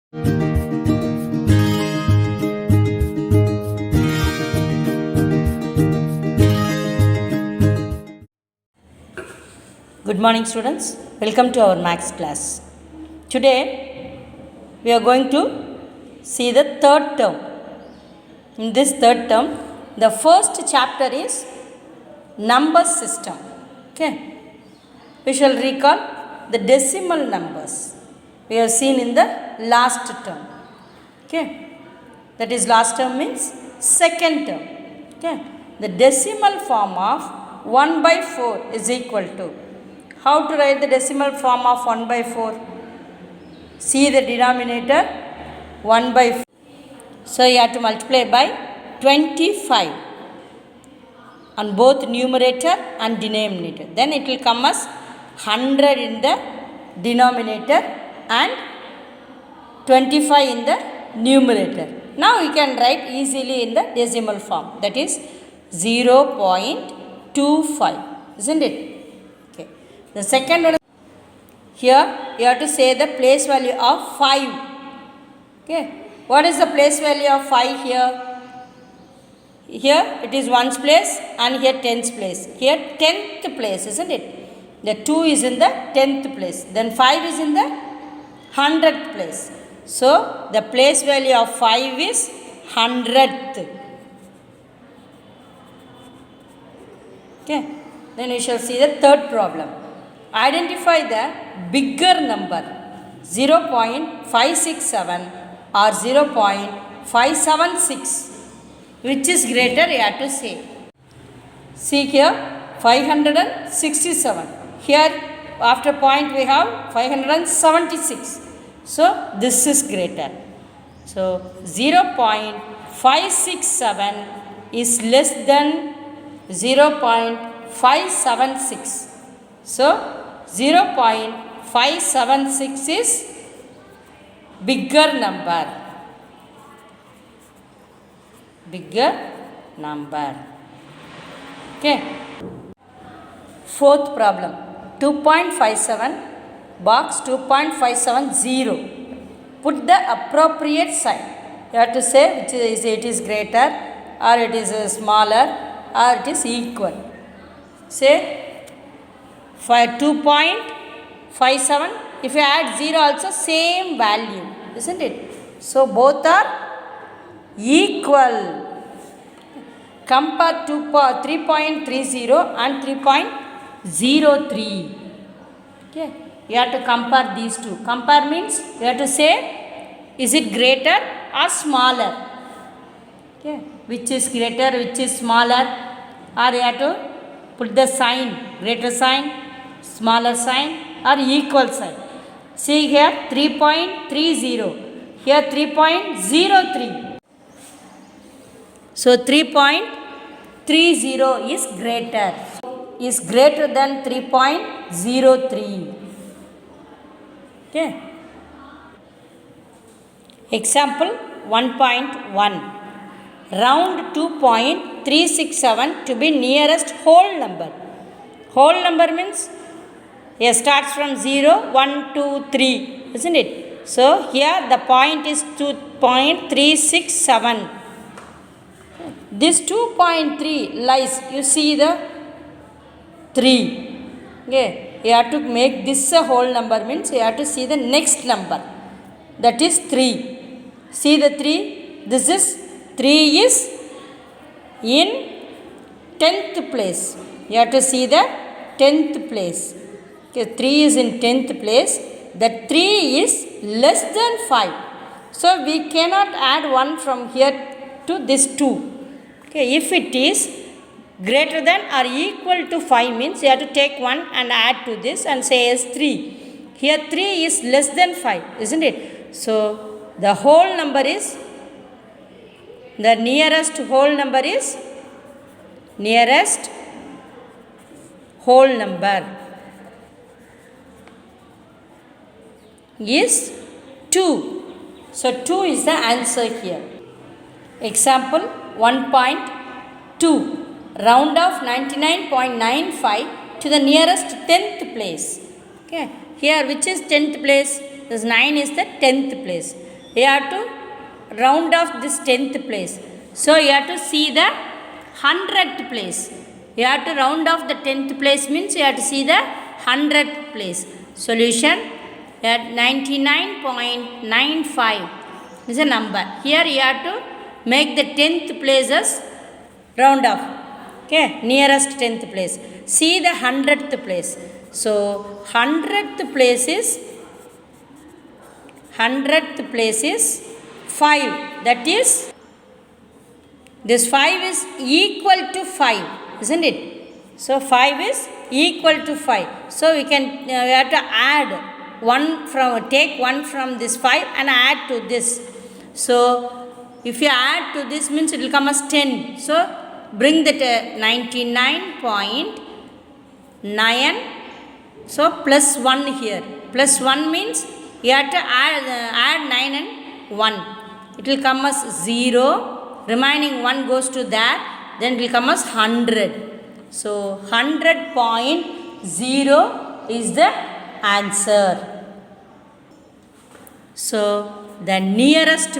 Good morning students, welcome to our maths class. Today we are going to see the third term. In this third term, the first chapter is number system. Okay, we shall recall the decimal numbers we have seen in the last term. Okay, that is last term means second term. Okay, the decimal form of 1 by 4 is equal to, how to write the decimal form of 1 by 4? See the denominator 1 by 4. So you have to multiply by 25 on both numerator and denominator. Then it will come as 100 in the denominator and 25 in the numerator. Now you can write easily in the decimal form, that is 0.25, isn't it? Okay. The second one, here you have to say the place value of 5. Okay. What is the place value of 5 here? Here it is 1's place and here 10's place. Here 10th place, isn't it? The 2 is in the 10th place. Then 5 is in the 100th place. So the place value of 5 is 100th. Okay. Then we shall see the third problem. Identify the bigger number 0.567 or 0.576. Which is greater, you have to say. See here 567. Here after point we have 576. So this is greater. So 0.567 is less than 0.576. So 0.576 is bigger number. Bigger number. Okay. Fourth problem. 2.57 box 2.570. Put the appropriate sign. You have to say which is it is greater or it is smaller or it is equal. Say for 2.57, if you add 0 also same value, isn't it? So both are equal. Compare 3.30 and 3.03. Okay, you have to compare these two. Compare means you have to say is it greater or smaller. Okay, which is greater, which is smaller, or you have to put the sign, greater sign, smaller sign or equal sign. See here 3.30, here 3.03. So 3.30 is greater. Is greater than 3.03. Okay. Example 1.1. Round 2.367 to be nearest whole number. Whole number means it starts from 0, 1, 2, 3, isn't it? So here the point is 2.367. This 2.3 lies, you see the 3. Okay, you have to make this a whole number means you have to see the next number, that is 3. See the 3, this is 3 is in 10th place. You have to see the 10th place. Okay, 3 is in 10th place. That 3 is less than 5. So we cannot add 1 from here to this 2. Okay, if it is greater than or equal to 5 means you have to take 1 and add to this and say as 3. Here 3 is less than 5, isn't it? So the whole number is, the nearest whole number is, nearest whole number is 2. So 2 is the answer here. Example 1.2. Round off 99.95 to the nearest 10th place. Okay. Here which is 10th place? This 9 is the 10th place. you have to round off this 10th place. So you have to see the 100th place. You have to round off the 10th place means you have to see the 100th place. Solution at 99.95 is a number. Here you have to make the 10th places round off. Okay, nearest 10th place. See the 100th place. So 100th place is 5. That is, this 5 is equal to 5, isn't it? So 5 is equal to 5. So we have to add take 1 from this 5 and add to this. So if you add to this means it will come as 10. So bring that 99.9. So plus 1 here. Plus 1 means you have to add 9 and 1. It will come as 0. Remaining 1 goes to that. Then it will come as 100. So 100.0 is the answer. So the nearest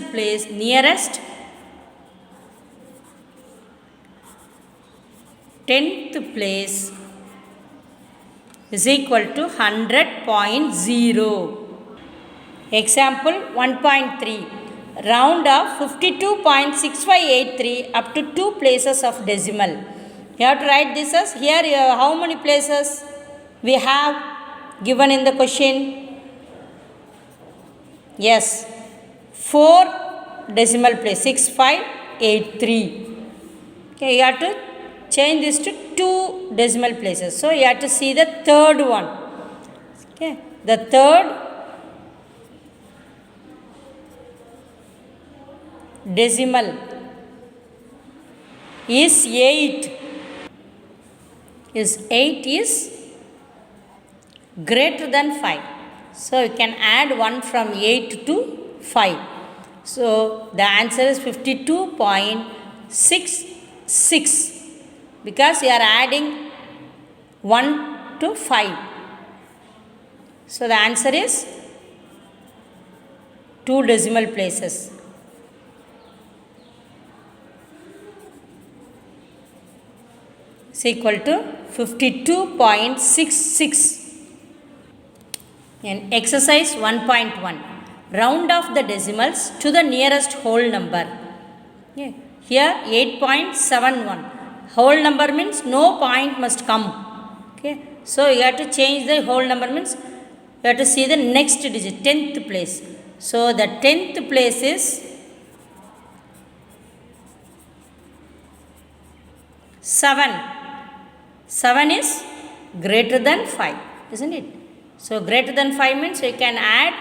10th place is equal to 100.0. Example 1.3. Round off 52.6583 up to 2 places of decimal. You have to write this as here. How many places we have given in the question? Yes, 4 decimal place, 6583. Okay, you have to change this to 2 decimal places. So you have to see the third one. Okay, the third decimal is 8. Is 8 is greater than 5. So you can add 1 from 8 to 5. So the answer is 52.66 because you are adding 1 to 5. So the answer is 2 decimal places. Is equal to 52.66. And exercise 1.1. Round off the decimals to the nearest whole number. Yeah. Here 8.71. Whole number means no point must come. Okay. So you have to change the whole number means you have to see the next digit, 10th place. So the 10th place is 7. 7 is greater than 5, isn't it? So greater than 5 means you can add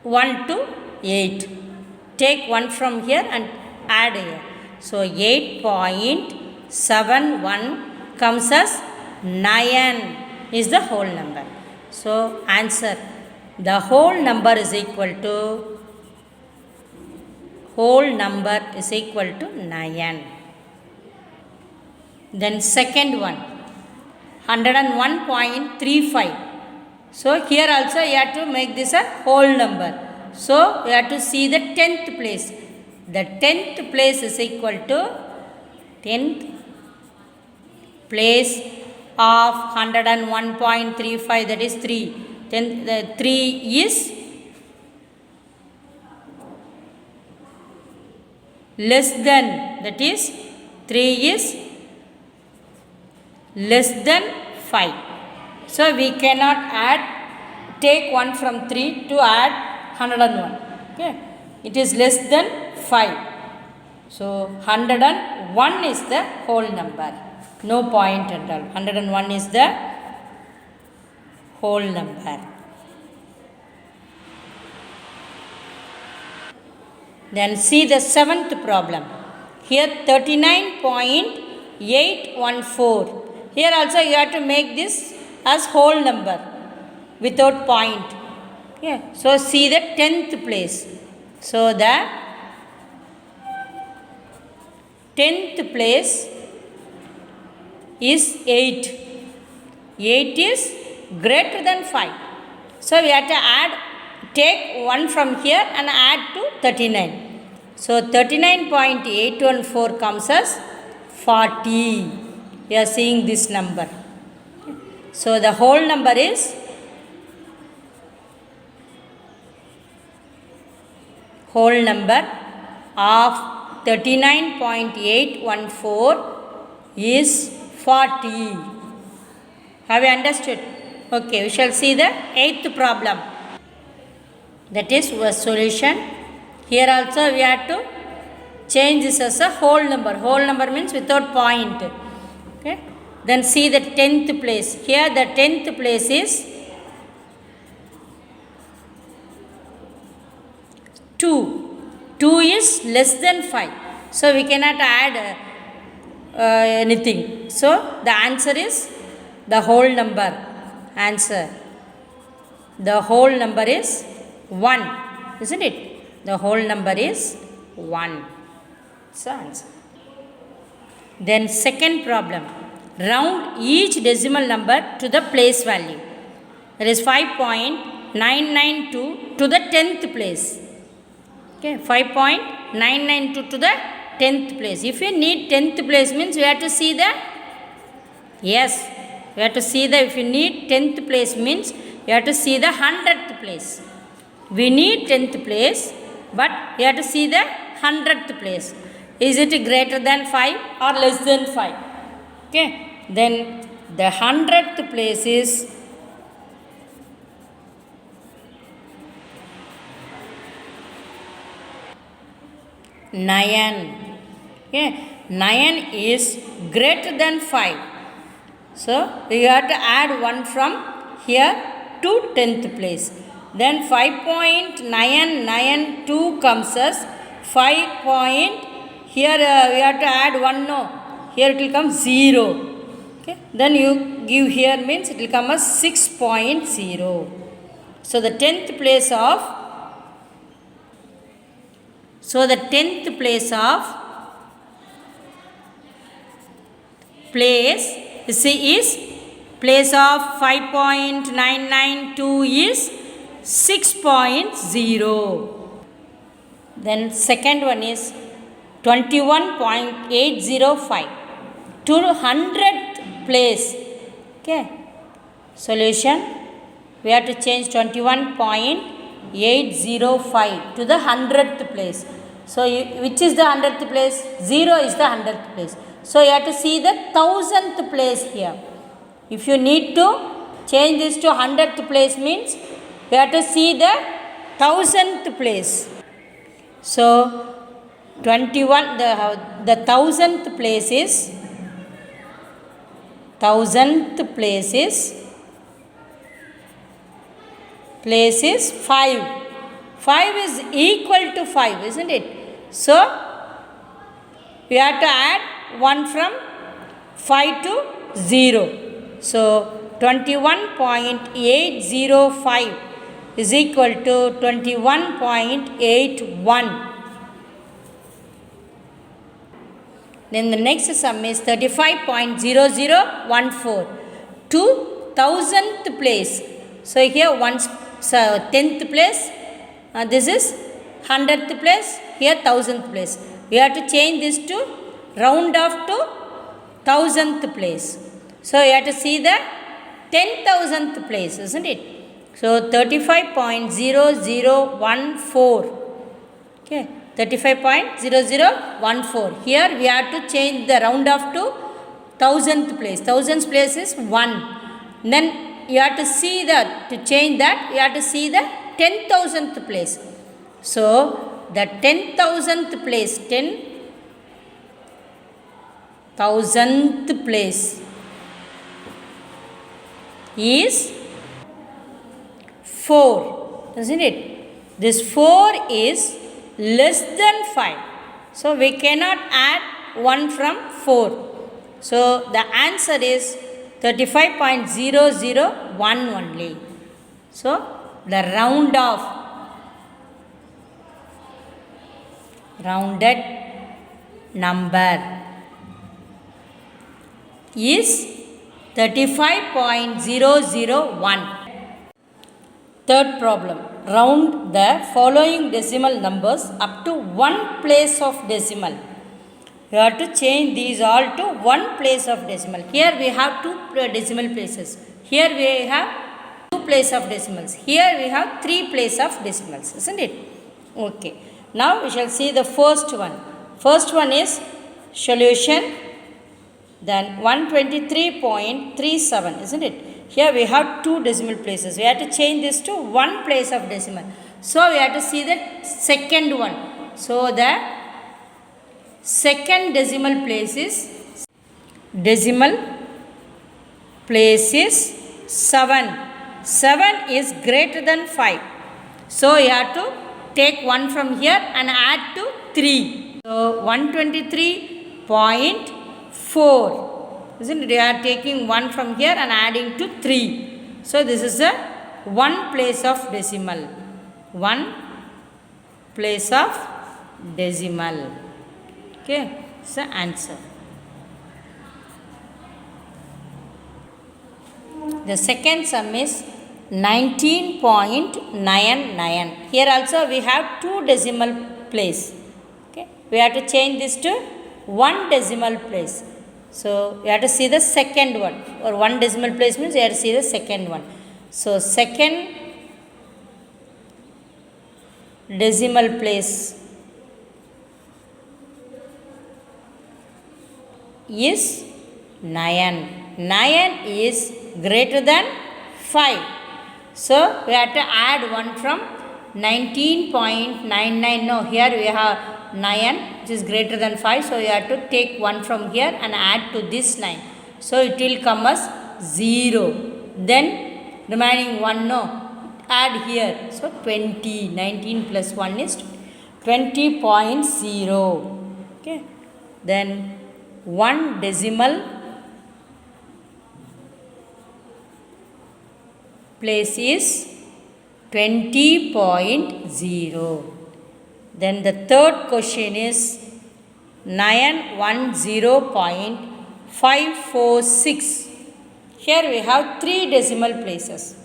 1 to 8. Take 1 from here and add here. So 8.71 comes as 9 is the whole number. So answer, the whole number is equal to 9. Then second one, 101.35. So here also you have to make this a whole number. So you have to see the 10th place. The 10th place is equal to 10th place of 101.35, that is 3. Then the 3 is less than, that is 3 is less than 5. So we cannot take 1 from 3 to add 101. Okay. It is less than 5. So 101 is the whole number. No point at all. 101 is the whole number. Then see the 7th problem. Here 39.814. Here also you have to make this as whole number without point. Yeah. So see the 10th place. So the 10th place is 8. 8 is greater than 5. So we have to add take 1 from here and add to 39. So 39.814 comes as 40. We are seeing this number. So the whole number is whole number of 39.814 is 40. Have you understood? Okay, we shall see the 8th problem. That is a solution. Here also we have to change this as a whole number. Whole number means without point. Okay. Then see the 10th place. Here the 10th place is 2. 2 is less than 5. So we cannot add anything. So the answer is the whole number. Answer. The whole number is 1. Isn't it? The whole number is 1. So answer. Then second problem. Round each decimal number to the place value. That is 5.992 to the 10th place. Okay, 5.992 to the 10th place. If you need 10th place means we have to see the, yes, we have to see the, if you need 10th place means you have to see the 100th place. We need 10th place, but you have to see the 100th place. Is it greater than 5 or less than 5? Okay, then the 100th place is 9. Okay, 9 is greater than 5. So we have to add 1 from here to 10th place. Then 5.992 comes as 5. Here we have to add 1. No, here it will come 0. Okay, then you give here means it will come as 6.0. So the 10th place of, so the 10th place of place is place of 5.992 is 6.0. Then second one is 21.805 to 100th place. Okay, solution, we have to change 21.805 to the 100th place. So which is the 100th place? 0 is the 100th place. So you have to see the 1000th place here. If you need to change this to 100th place means you have to see the 1000th place. So 21, the 1000th place is 5. 5 is equal to 5, isn't it? So we have to add 1 from 5 to 0. So 21.805 is equal to 21.81. Then the next sum is 35.0014 to 1000th place. So here 10th place, this is 100th place, here 1000th place. We have to change this to round off to 1000th place. So you have to see the 10,000th place, isn't it? So 35.0014. Okay, 35.0014. Here we have to change the round off to 1000th place. 1000th place is 1. Then you have to see that, to change that, you have to see the 10,000th place. So the 10,000th place, 10,000th place is 4, isn't it? This 4 is less than 5. So we cannot add 1 from 4. So the answer is 35.001 only. So the rounded number is 35.001. Third problem. round the following decimal numbers up to one place of decimal. You have to change these all to one place of decimal. Here we have two decimal places. Here we have two place of decimals. Here we have three place of decimals, isn't it? Okay. Now we shall see the first one. First one is solution. Then 123.37, isn't it? Here we have two decimal places. We have to change this to one place of decimal. So we have to see the second one. So the second decimal place is 7. 7 is greater than 5. So you have to take 1 from here and add to 3. So 123.4. Isn't it? You are taking 1 from here and adding to 3. So this is a one place of decimal. One place of decimal. Okay, it's the answer. The second sum is 19.99. Here also we have two decimal place. Okay, we have to change this to one decimal place. So you have to see the second one, or one decimal place means you have to see the second one. So second decimal place is 9. 9 is greater than 5. So we have to add 1 from 19.99. No, here we have 9 which is greater than 5. So you have to take 1 from here and add to this 9. So it will come as 0. Then remaining 1, no, add here. So 20. 19 plus 1 is 20.0. Okay. Then one decimal place is 20.0. Then the third question is 910.546. Here we have three decimal places.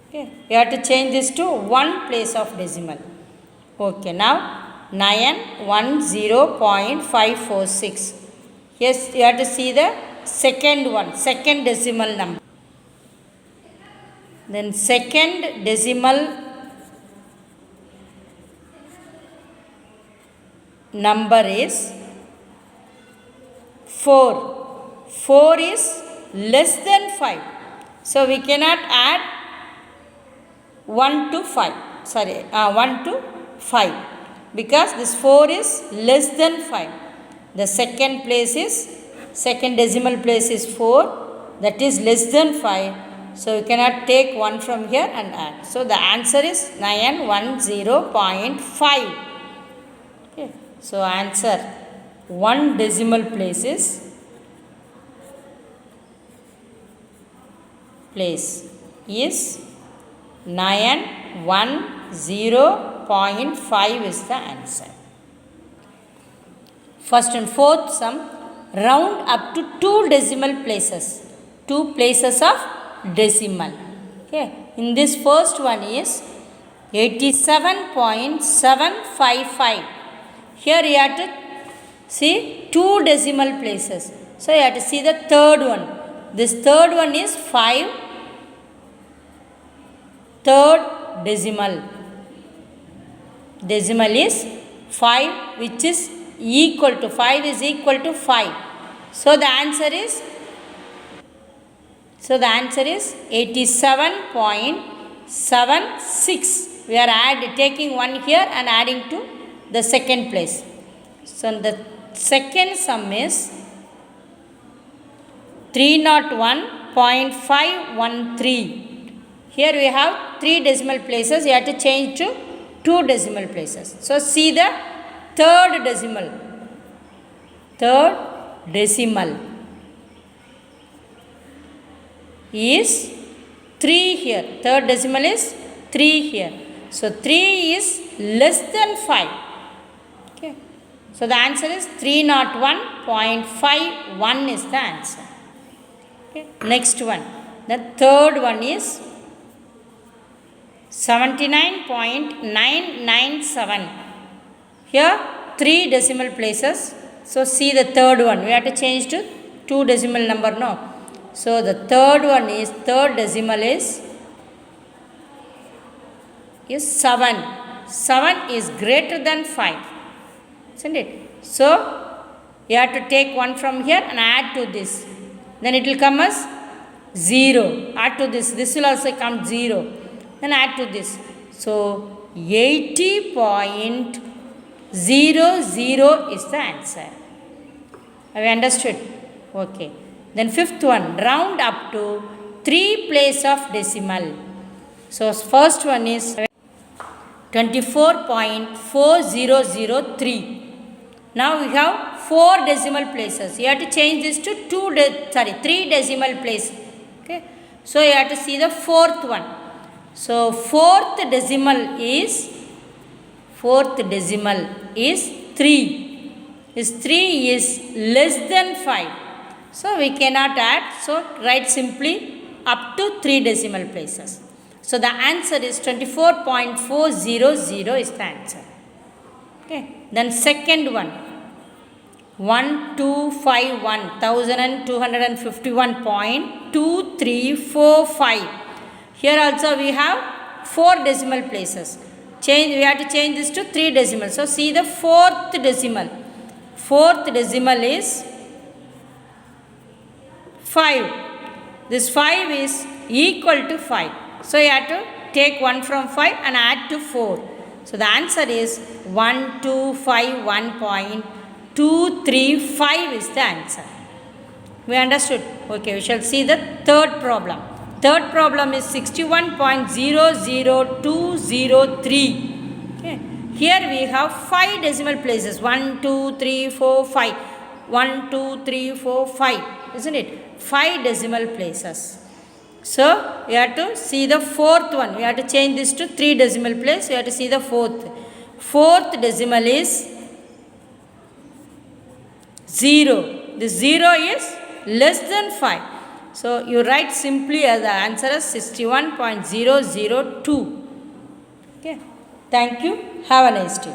Okay, you have to change this to one place of decimal. Okay, now 910.546. Yes, you have to see the second one, second decimal number. Then second decimal number is 4. 4 is less than 5. So we cannot add 1 to 5. 1 to 5. Because this 4 is less than 5. The second decimal place is 4. That is less than 5. So you cannot take 1 from here and add. So the answer is 910.5. Okay. So answer, one decimal place is 910.5 is the answer. First and fourth sum, round up to two decimal places. Two places of decimal. Okay. In this first one is 87.755. Here you have to see two decimal places. So you have to see the third one. This third one is 5. Third decimal. Decimal is 5, which is equal to 5 is equal to 5. So the answer is 87.76. We are taking 1 here and adding to the second place. So the second sum is 301.513. Here we have 3 decimal places. You have to change to 2 decimal places. So see the third decimal. Third decimal is 3 here. Third decimal is 3 here. So 3 is less than 5. Okay. So the answer is 301.51 is the answer. Okay. Next one. The third one is 79.997. Here 3 decimal places. So see the third one. We have to change to 2 decimal number now. So the third one is, third decimal is 7. 7 is greater than 5. Isn't it? So you have to take one from here and add to this. Then it will come as 0. Add to this. This will also come 0. Then add to this. So 80.00 is the answer. Have you understood? Okay. Then fifth one, round up to 3 place of decimal. So first one is 24.4003. Now we have 4 decimal places. You have to change this to 3 decimal places. Okay. So you have to see the fourth one. So fourth decimal is 3. This 3 is less than 5. So we cannot add. So write simply up to 3 decimal places. So the answer is 24.400 is the answer. Okay. Then second one, 1251.2345. Here also we have 4 decimal places. We have to change this to 3 decimals. So see the fourth decimal. Fourth decimal is 5. This 5 is equal to 5. So you have to take 1 from 5 and add to 4. So the answer is 1251.235 is the answer. We understood? Okay, we shall see the third problem. Third problem is 61.00203. Okay. Here we have 5 decimal places. 1, 2, 3, 4, 5. 1, 2, 3, 4, 5. Isn't it? 5 decimal places. So we have to see the fourth one. We have to change this to 3 decimal place. We have to see the fourth. Fourth decimal is 0. This 0 is less than 5. So you write simply as the answer is 61.002. Okay. Thank you. Have a nice day.